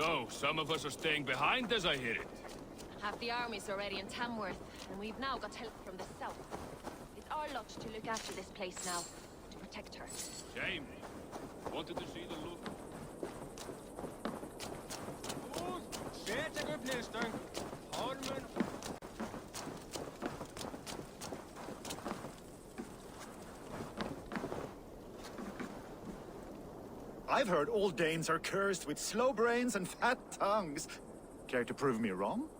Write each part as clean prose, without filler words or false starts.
So, some of us are staying behind as I hear it. Half the army's already in Tamworth, and we've now got help from the south. It's our lot to look after this place now, to protect her. Shame. Wanted to see the look. I've heard all Danes are cursed with slow brains and fat tongues. Care to prove me wrong?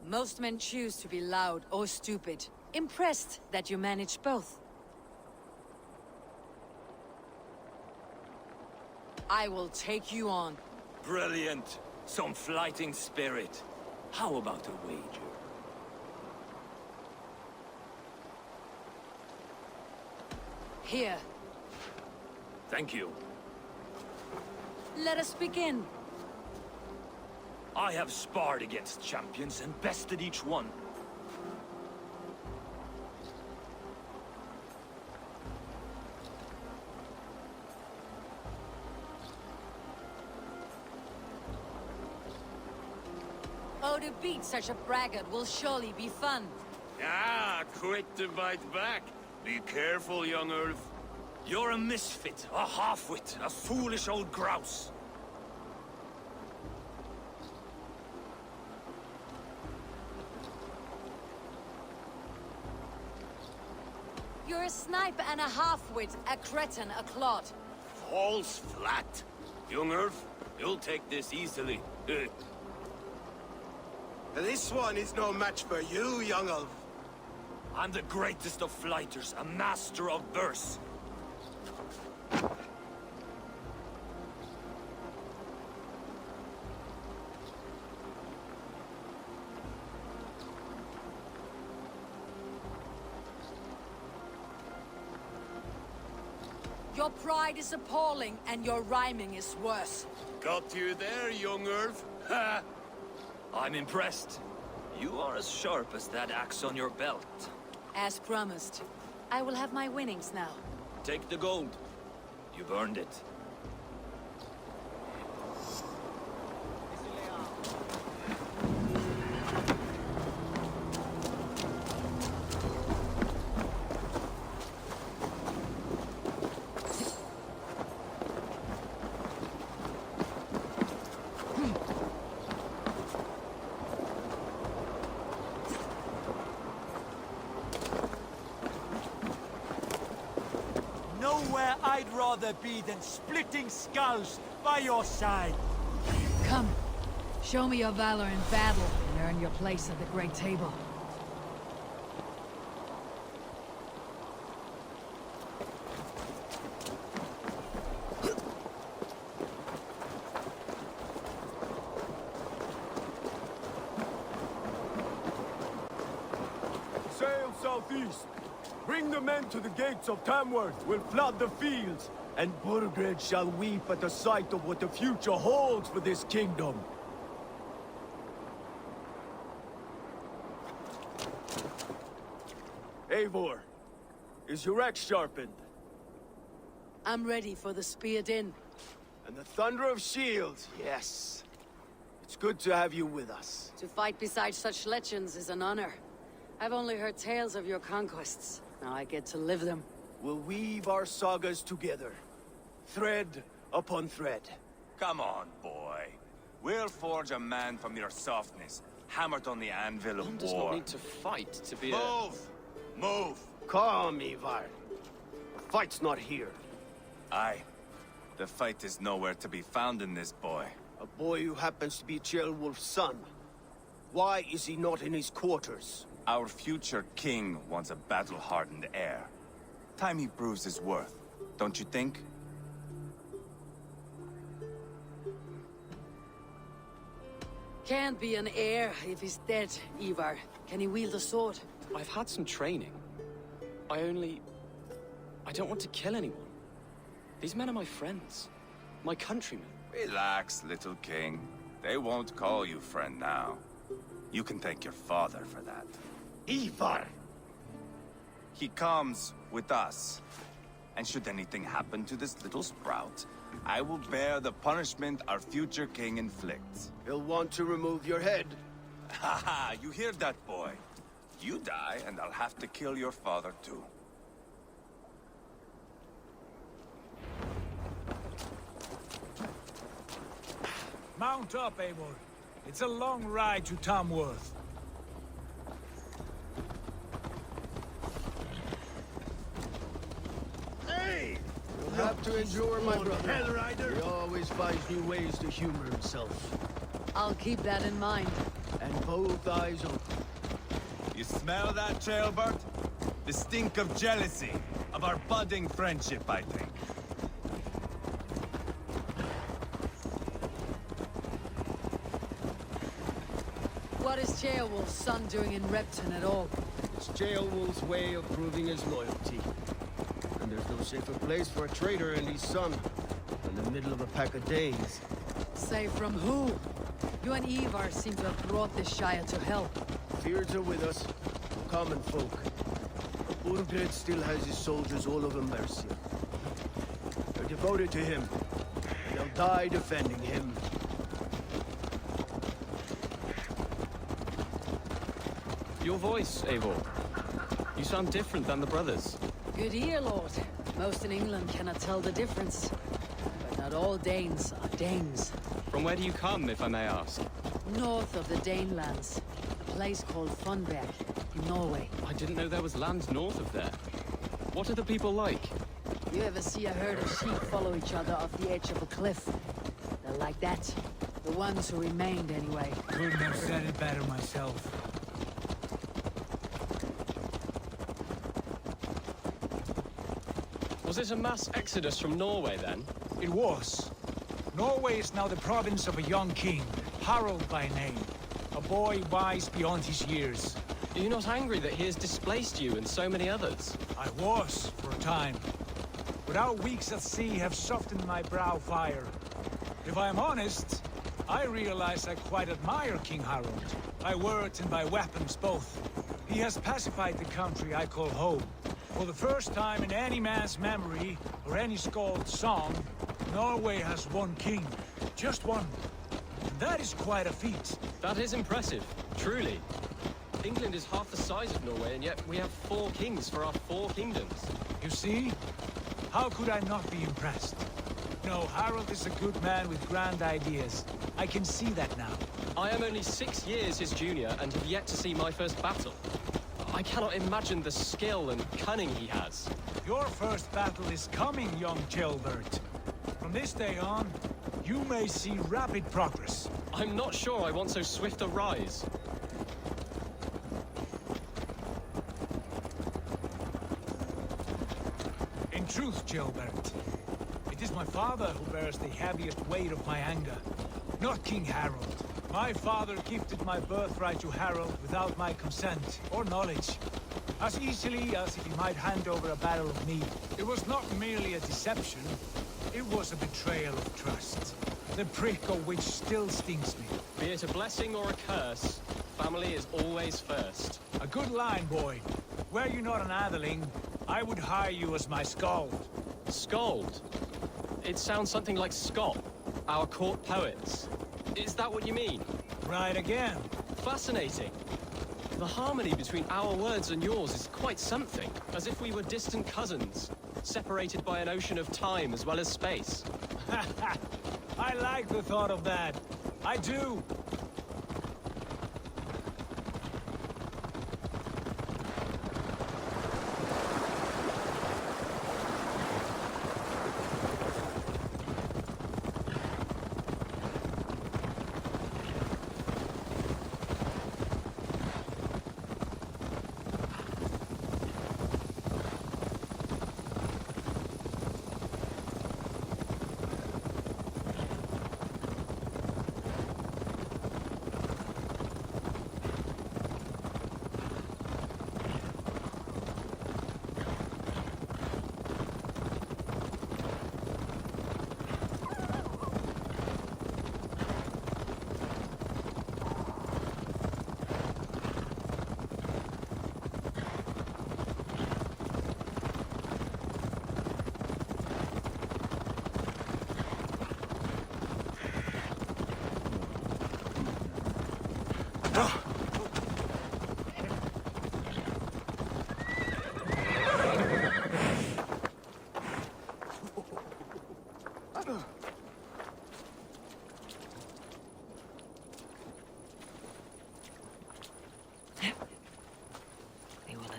Most men choose to be loud or stupid. Impressed that you manage both. I will take you on. Brilliant. Some fighting spirit. How about a wager? Here. Thank you. Let us begin. I have sparred against champions and bested each one. Oh, to beat such a braggart will surely be fun. Ah, quick to bite back. Be careful, young Earth. You're a misfit, a half-wit, a foolish old grouse. You're a snipe and a half-wit, a cretin, a clod. Falls flat. Young Earth, you'll take this easily. This one is no match for you, young elf. I'm the greatest of flighters, a master of verse. Your pride is appalling, and your rhyming is worse. Got you there, young Earth. Ha! I'm impressed. You are as sharp as that axe on your belt. As promised. I will have my winnings now. Take the gold. You've earned it. Nowhere I'd rather be than splitting skulls by your side. Come. Show me your valor in battle, and earn your place at the great table. Sail southeast. Bring the men to the gates of Tamworth. We'll flood the fields, and Burgred shall weep at the sight of what the future holds for this kingdom. Eivor, is your axe sharpened? I'm ready for the speared in. And the thunder of shields, yes. It's good to have you with us. To fight beside such legends is an honor. I've only heard tales of your conquests. Now I get to live them. We'll weave our sagas together, thread upon thread. Come on, boy. We'll forge a man from your softness, hammered on the anvil of One war. does not need to fight to be Move! Move! Calm, Eivor. The fight's not here. Aye. The fight is nowhere to be found in this boy. A boy who happens to be Ceolwulf's son. Why is he not in his quarters? Our future king wants a battle-hardened heir. Time he proves his worth, don't you think? Can't be an heir if he's dead, Eivor. Can he wield a sword? I've had some training. I don't want to kill anyone. These men are my friends. My countrymen. Relax, little king. They won't call you friend now. You can thank your father for that. Eivor! He comes with us. And should anything happen to this little sprout, I will bear the punishment our future king inflicts. He'll want to remove your head. Haha, you hear that, boy? You die, and I'll have to kill your father, too. Mount up, Eivor. It's a long ride to TAMWORTH. Hey! You'll have to endure, my brother. He always finds new ways to humor himself. I'll keep that in mind. And both eyes open. You smell that, Jailbird? The stink of jealousy, of our budding friendship, I think. What is Ceolwulf's son doing in Repton at all? It's Ceolwulf's way of proving his loyalty. And there's no safer place for a traitor and his son than the middle of a pack of Danes. Say from who? You and Eivor seem to have brought this Shire to hell. Fears are with us, common folk. But Burgred still has his soldiers all over Mercia. They're devoted to him. They'll die defending him. Your voice, Eivor. You sound different than the brothers. Good ear, Lord. Most in England cannot tell the difference. But not all Danes are Danes. From where do you come, if I may ask? North of the Danelands. A place called Funberg, in Norway. I didn't know there was land north of there. What are the people like? You ever see a herd of sheep follow each other off the edge of a cliff? They're like that. The ones who remained, anyway. Couldn't have said it better myself. Was it a mass exodus from Norway, then? It was. Norway is now the province of a young king, Harald by name. A boy wise beyond his years. Are you not angry that he has displaced you and so many others? I was, for a time. But our weeks at sea have softened my brow fire. If I am honest, I realize I quite admire King Harald. By words and by weapons both. He has pacified the country I call home. For the first time in any man's memory, or any skald's song, Norway has one king. Just one. And that is quite a feat. That is impressive, truly. England is half the size of Norway, and yet we have 4 kings for our 4 kingdoms. You see? How could I not be impressed? No, Harald is a good man with grand ideas. I can see that now. I am only 6 years his junior and have yet to see my first battle. I cannot imagine the skill and cunning he has. Your first battle is coming, young Ceolwulf. From this day on, you may see rapid progress. I'm not sure I want so swift a rise. In truth, Ceolwulf, it is my father who bears the heaviest weight of my anger, not King Harald. My father gifted my birthright to Harald without my consent or knowledge, as easily as if he might hand over a battle of me. It was not merely a deception, it was a betrayal of trust, the prick of which still stings me. Be it a blessing or a curse, family is always first. A good line, boy. Were you not an atheling, I would hire you as my skald. Skald? It sounds something like Scott, our court poets. Is that what you mean? Right again. Fascinating. The harmony between our words and yours is quite something. As if we were distant cousins, separated by an ocean of time as well as space. I like the thought of that. I do.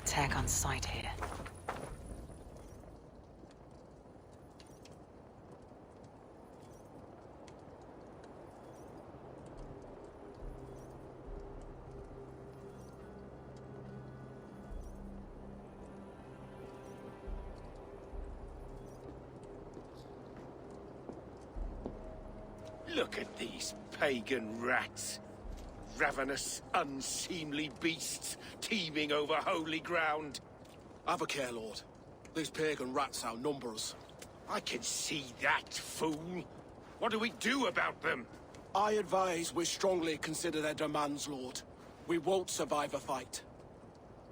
attack on sight here. Look at these pagan rats. Ravenous, unseemly beasts teeming over holy ground. Have a care, Lord. These pagan rats outnumber us. I can see that, fool. What do we do about them? I advise we strongly consider their demands, Lord. We won't survive a fight.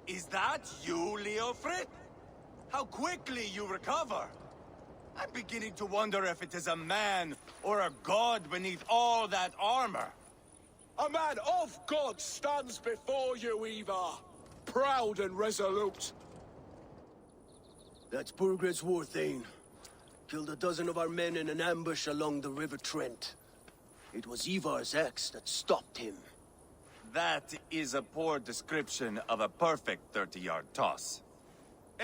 Is that you, Leofrid? How quickly you recover! I'm beginning to wonder if it is a man or a god beneath all that armor. A man of God stands before you, Eivor. Proud and resolute. That's Burgred's war thane. Killed a dozen of our men in an ambush along the River Trent. It was Eivor's axe that stopped him. That is a poor description of a perfect 30-yard toss.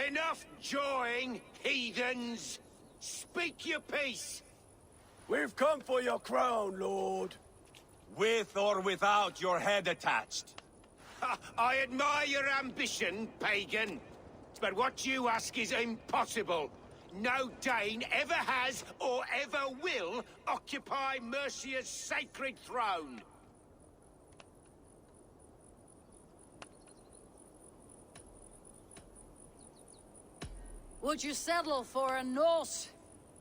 Enough jawing, heathens! Speak your piece! We've come for your crown, Lord. With or without your head attached. Ha, I admire your ambition, pagan. But what you ask is impossible. No Dane ever has or ever will occupy Mercia's sacred throne. Would you settle for a Norse?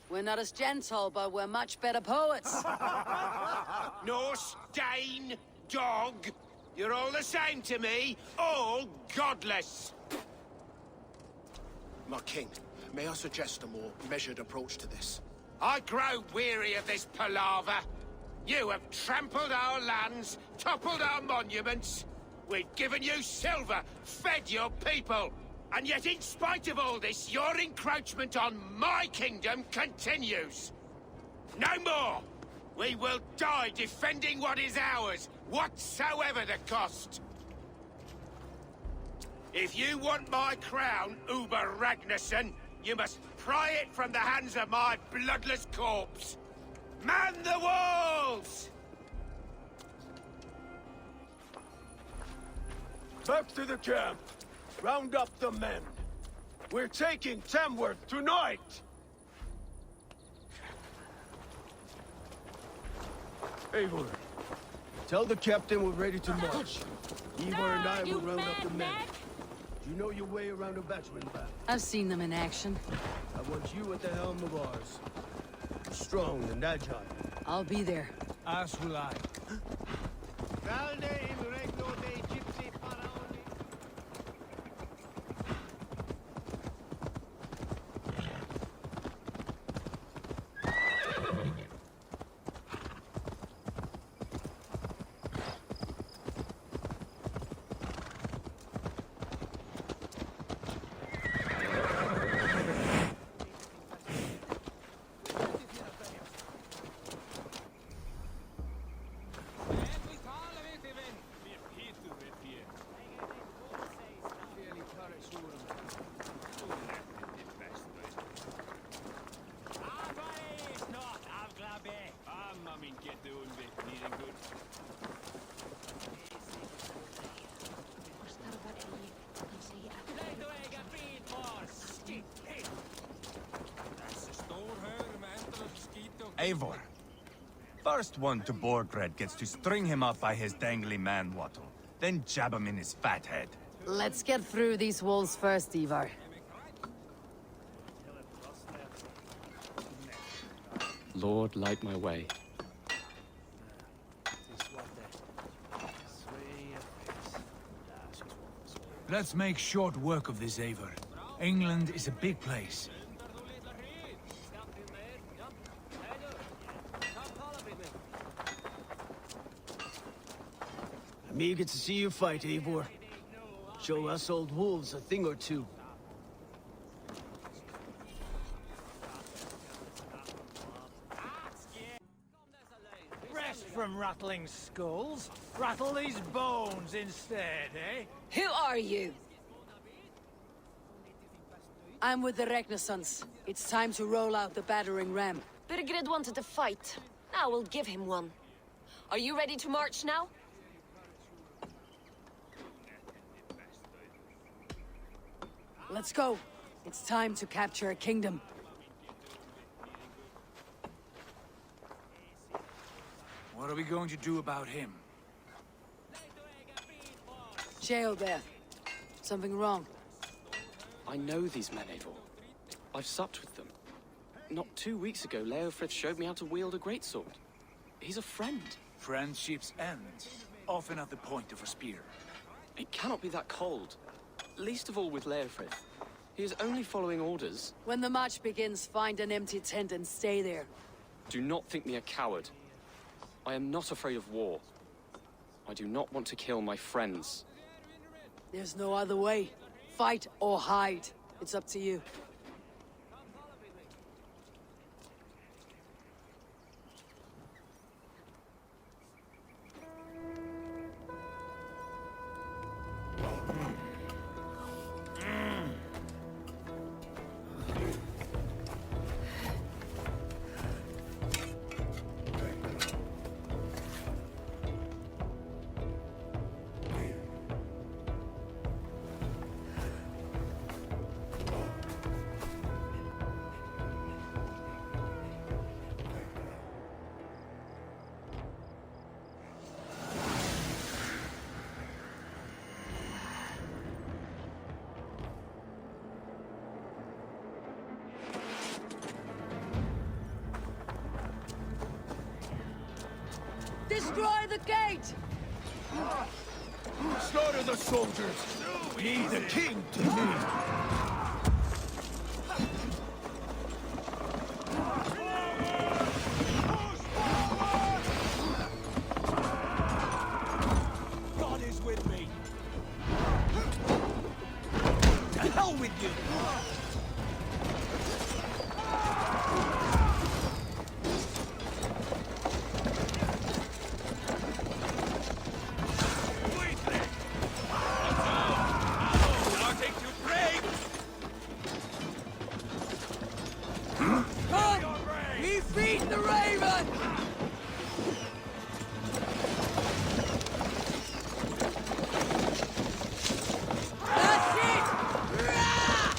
We're not as gentle, but we're much better poets. Norse, Dane, dog. You're all the same to me. All godless. My king, may I suggest a more measured approach to this? I grow weary of this palaver. You have trampled our lands, toppled our monuments. We've given you silver, fed your people. And yet, in spite of all this, your encroachment on my kingdom continues. No more! We will die defending what is ours, whatsoever the cost. If you want my crown, Uber Ragnarsson, you must pry it from the hands of my bloodless corpse. Man the walls! Back to the camp. Round up the men. We're taking Tamworth tonight! Eivor, tell the captain we're ready to march. Eivor and I will round up the men. You know your way around a battering ram. I've seen them in action. I want you at the helm of ours. Strong and agile. I'll be there. As will I. Eivor. First one to Borgred gets to string him up by his dangly man-wattle, then jab him in his fat head. Let's get through these walls first, Eivor. Lord, light my way. Let's make short work of this, Eivor. England is a big place. I'm eager to see you fight, Eivor. Show us old wolves a thing or two. Rest from rattling skulls. Rattle these bones instead, eh? Who are you? I'm with the Renaissance. It's time to roll out the battering ram. Birgrid wanted to fight. Now we'll give him one. Are you ready to march now? Let's go. It's time to capture a kingdom. What are we going to do about him? Jail there. Something wrong. I know these men, Eivor. I've supped with them. Not 2 weeks ago, Leofrith showed me how to wield a greatsword. He's a friend. Friendships end, often at the point of a spear. It cannot be that cold. Least of all with Leofrith. He is only following orders. When the march begins, find an empty tent and stay there. Do not think me a coward. I am not afraid of war. I do not want to kill my friends. There's no other way. Fight or hide. It's up to you. Destroy the gate! Slaughter the soldiers! Lead the king to me! God is with me! To hell with you! We feed the raven! That's it! Rah!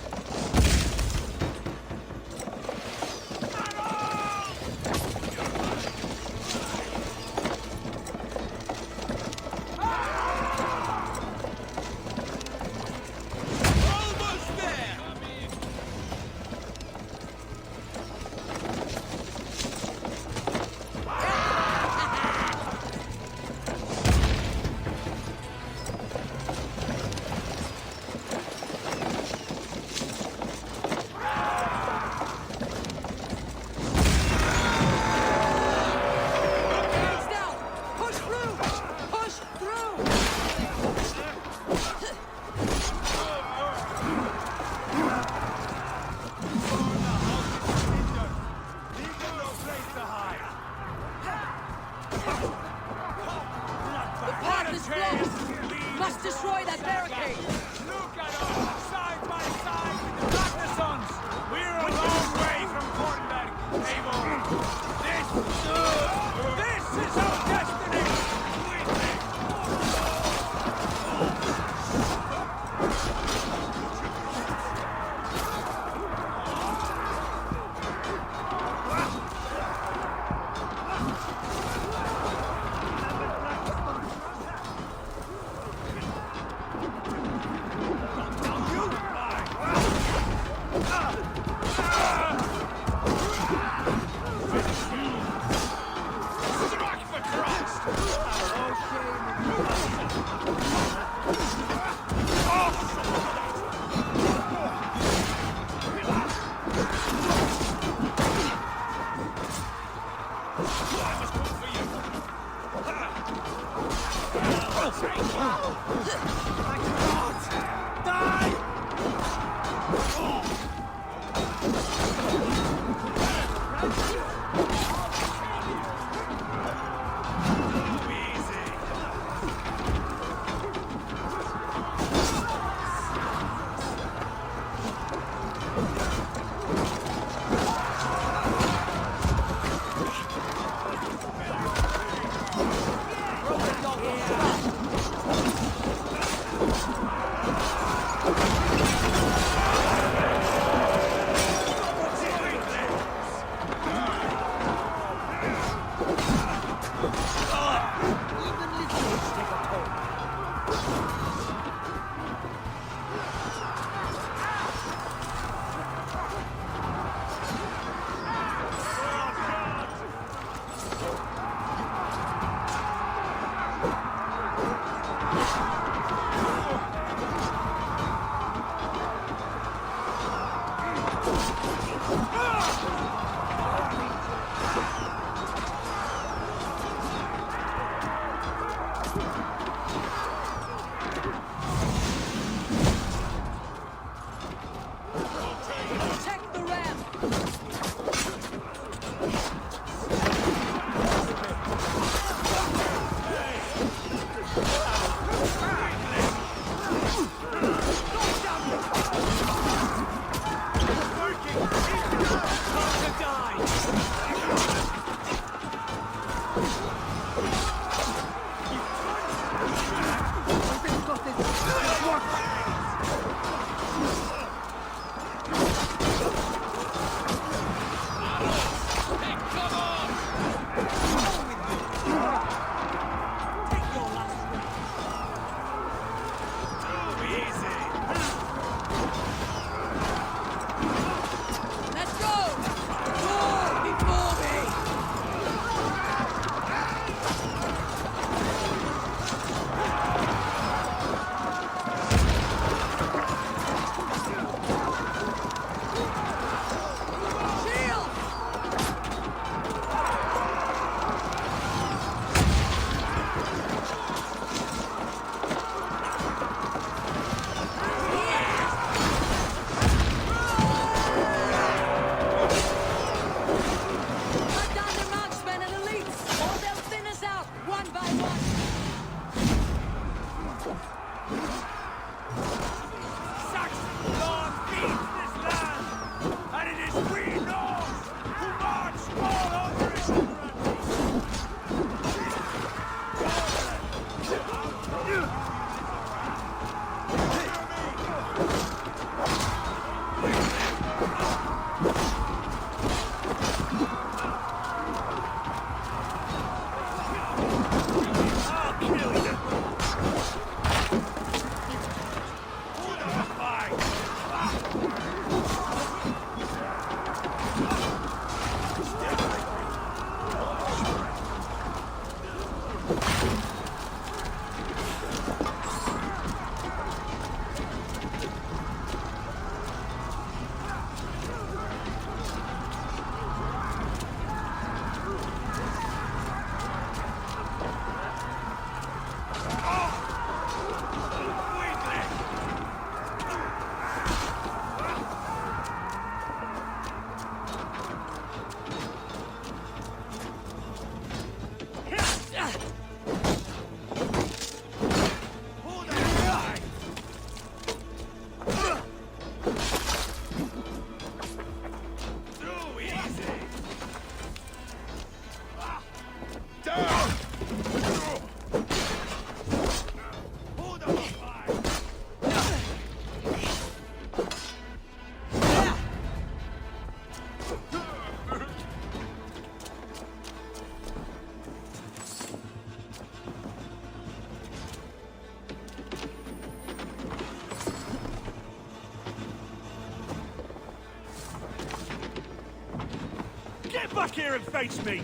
Get back here and face me!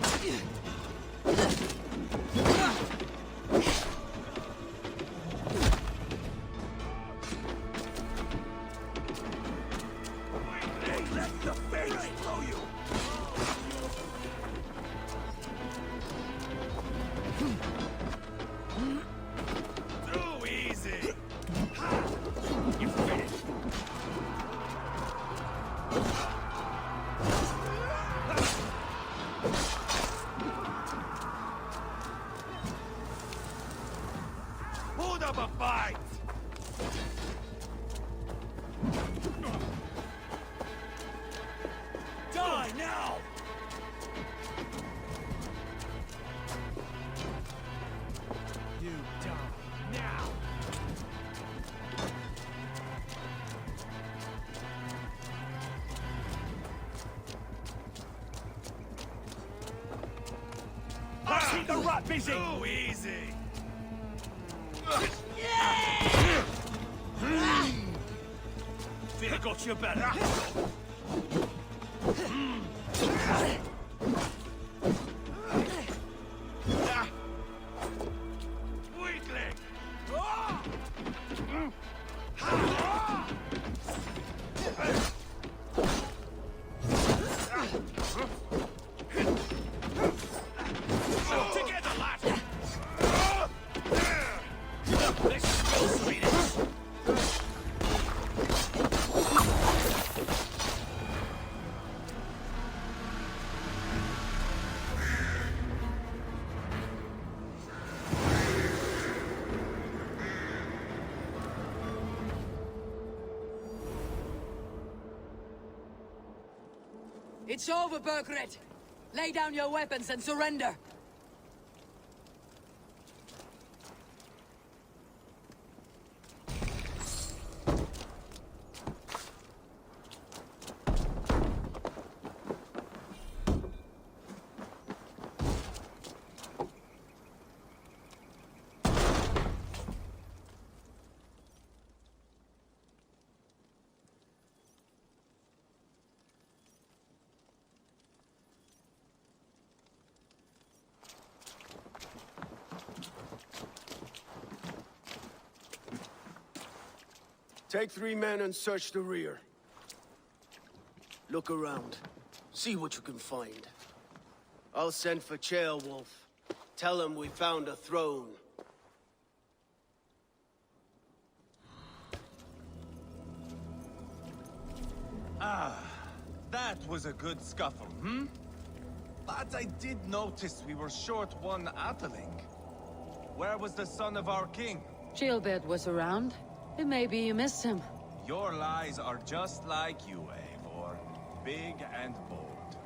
Let the face blow you! Too easy! You finished! Hold up a fight! Die now! You die now! Let's keep the rat busy! Too easy! Think I got you better? Weakling! It's over, Bergred! Lay down your weapons and surrender! Take 3 men and search the rear. Look around. See what you can find. I'll send for Ceolwulf. Tell him we found a throne. That was a good scuffle, hmm? But I did notice we were short one atheling. Where was the son of our king? Gilbert was around. It may be you missed him. Your lies are just like you, Eivor. Big and bold.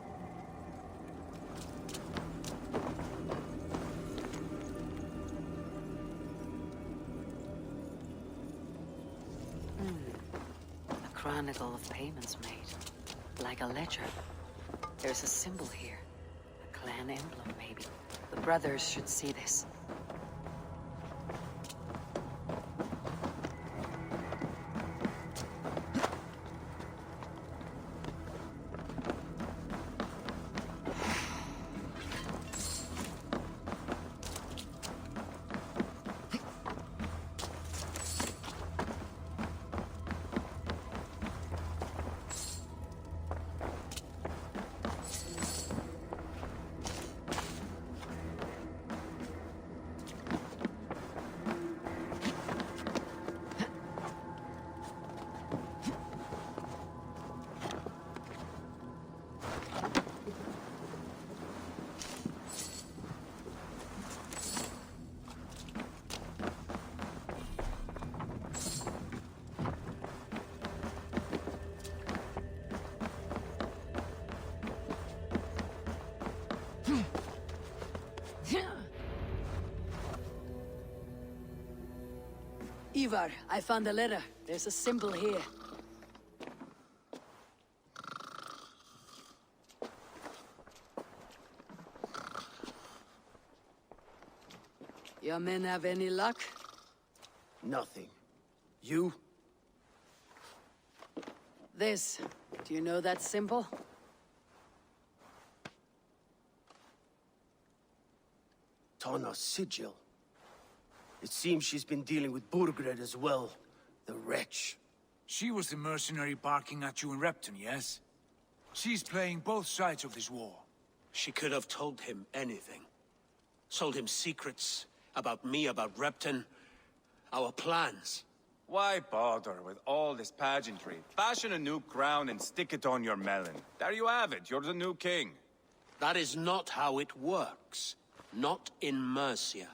A chronicle of payments made. Like a ledger. There's a symbol here. A clan emblem, maybe. The brothers should see this. Eivor, I found a letter. There's a symbol here. Your men have any luck? Nothing. You? This. Do you know that symbol? Tana's sigil. It seems she's been dealing with Burgred as well. The wretch. She was the mercenary barking at you in Repton, yes? She's playing both sides of this war. She could have told him anything. Sold him secrets about me, about Repton, our plans. Why bother with all this pageantry? Fashion a new crown and stick it on your melon. There you have it, you're the new king. That is not how it works. Not in Mercia.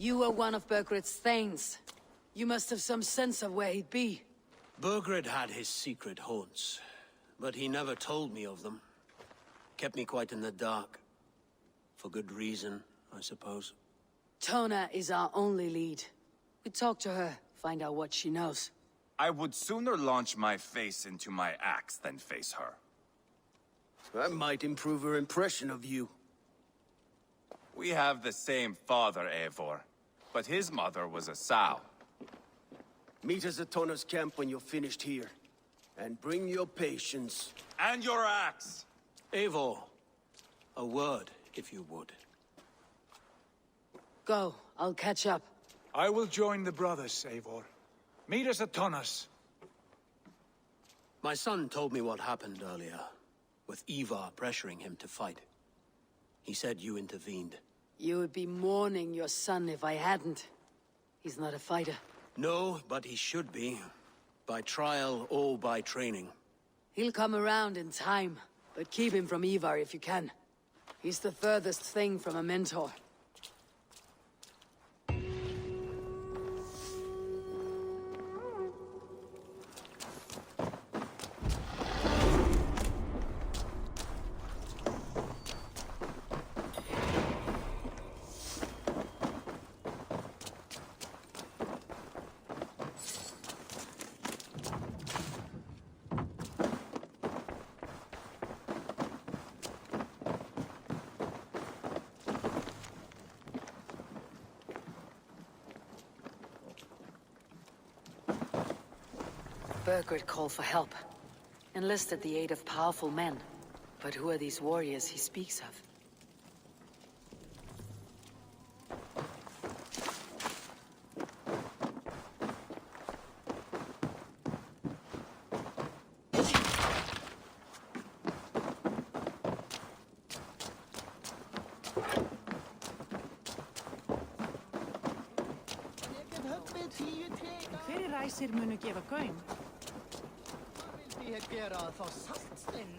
You were one of Burgred's thanes. You must have some sense of where he'd be. Burgred had his secret haunts, but he never told me of them. Kept me quite in the dark. For good reason, I suppose. Tona is our only lead. We talk to her, find out what she knows. I would sooner launch my face into my axe than face her. That might improve her impression of you. We have the same father, Eivor, but his mother was a sow. Meet us at Tona's camp when you're finished here. And bring your patience. And your axe! Eivor, a word, if you would. Go, I'll catch up. I will join the brothers, Eivor. Meet us at Tonas. My son told me what happened earlier, with Eivor pressuring him to fight. He said you intervened. You would be mourning your son if I hadn't. He's not a fighter. No, but he should be. By trial or by training. He'll come around in time, but keep him from Eivor if you can. He's the furthest thing from a mentor. Burgred called for help. Enlisted the aid of powerful men. But who are these warriors he speaks of? Hverir ræsir munu gefa gaum? Vildi ég gera þá saltstein?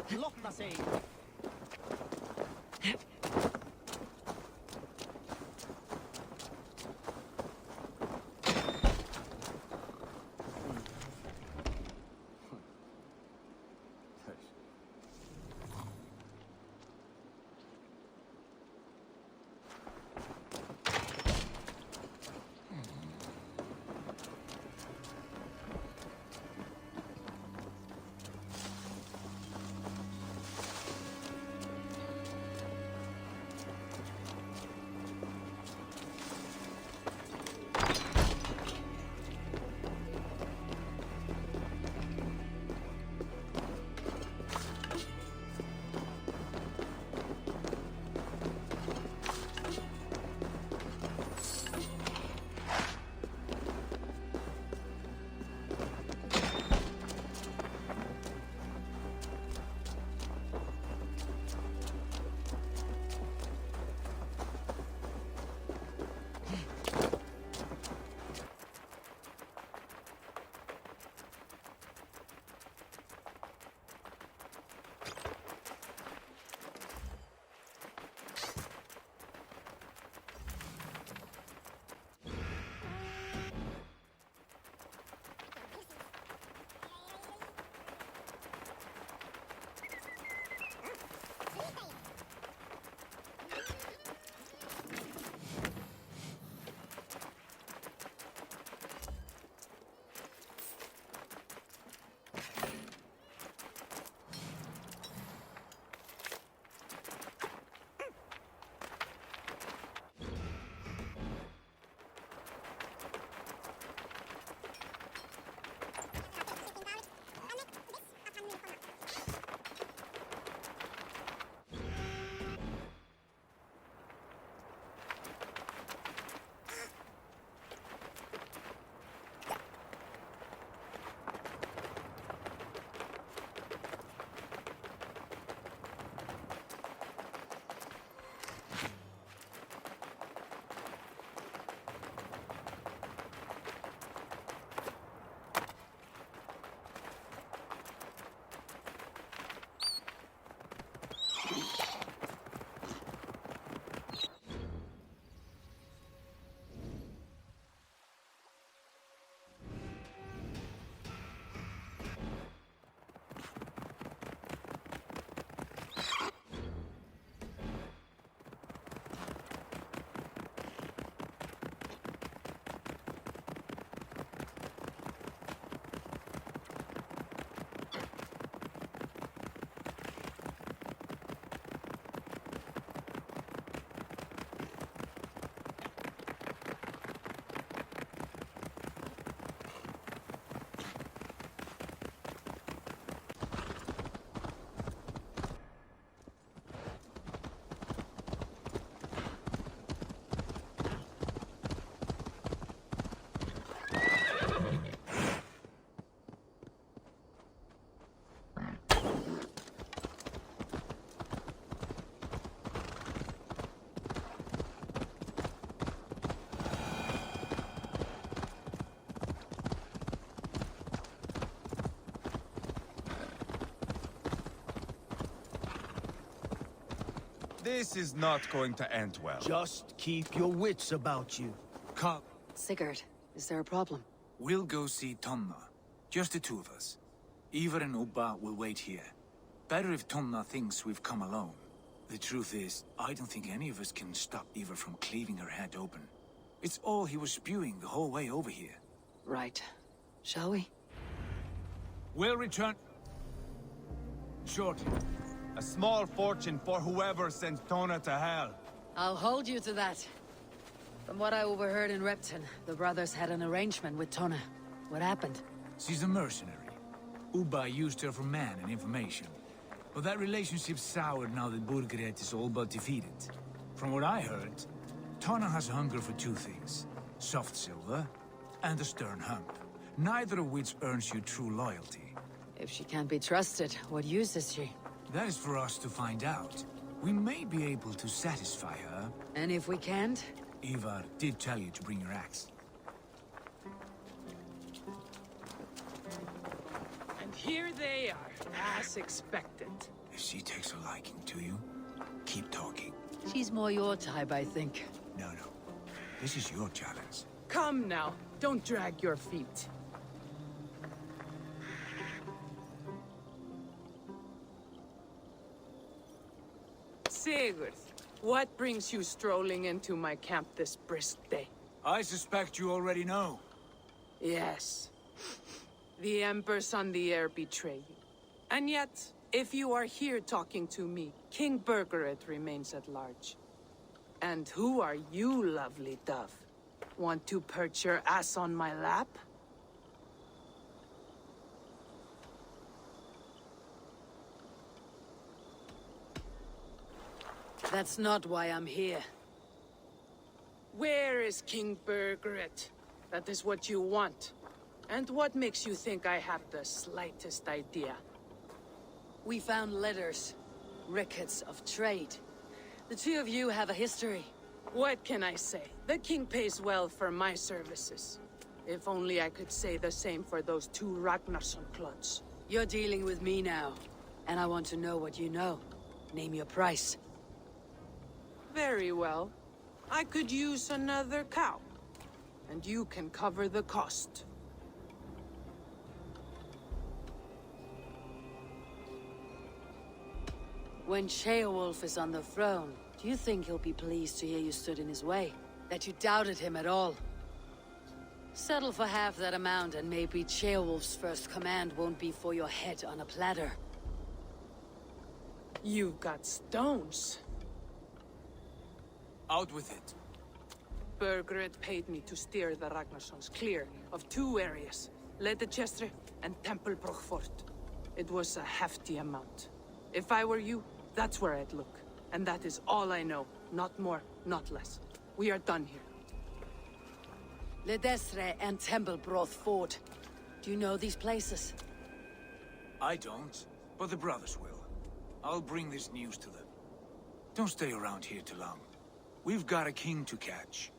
Blotna sig! This is not going to end well. Just keep your wits about you. Come, Sigurd, is there a problem? we'll go see Tomna. Just the two of us. Eivor and Ubba will wait here. Better if Tomna thinks we've come alone. The truth is, I don't think any of us can stop Eivor from cleaving her head open. It's all he was spewing the whole way over here. Right. Shall we? We'll return shortly. A small fortune for whoever sends Tona to hell. I'll hold you to that. From what I overheard in Repton, the brothers had an arrangement with Tona. What happened? She's a mercenary. Ubba used her for man and information. But that relationship soured now that Burgred is all but defeated. From what I heard, Tona has hunger for two things. Soft silver and a stern hump. Neither of which earns you true loyalty. If she can't be trusted, what use is she? That is for us to find out. We may be able to satisfy her. And if we can't? Eivor did tell you to bring your axe. And here they are, as expected. If she takes a liking to you, keep talking. She's more your type, I think. No. This is your challenge. Come now, don't drag your feet. Sigurd, what brings you strolling into my camp this brisk day? I suspect you already know. Yes. The Emperor's on the air betray you. And yet, if you are here talking to me, King Burgred remains at large. And who are you, lovely dove? Want to perch your ass on my lap? That's not why I'm here. Where is King Burgred? That is what you want. And what makes you think I have the slightest idea? We found letters. Records of trade. The two of you have a history. What can I say? The king pays well for my services. If only I could say the same for those two Ragnarsson clods. You're dealing with me now. And I want to know what you know. Name your price. Very well. I could use another cow. And you can cover the cost. When Ceolwulf is on the throne, do you think he'll be pleased to hear you stood in his way? That you doubted him at all? Settle for half that amount and maybe Ceolwulf's first command won't be for your head on a platter. You've got stones. Out with it. Burgred paid me to steer the Ragnarssons clear of two areas, Ledechestre and Temple Brochfort. It was a hefty amount. If I were you, that's where I'd look. And that is all I know. Not more, not less. We are done here. Ledestre and Temple Brochfort. Do you know these places? I don't, but the brothers will. I'll bring this news to them. Don't stay around here too long. We've got a king to catch.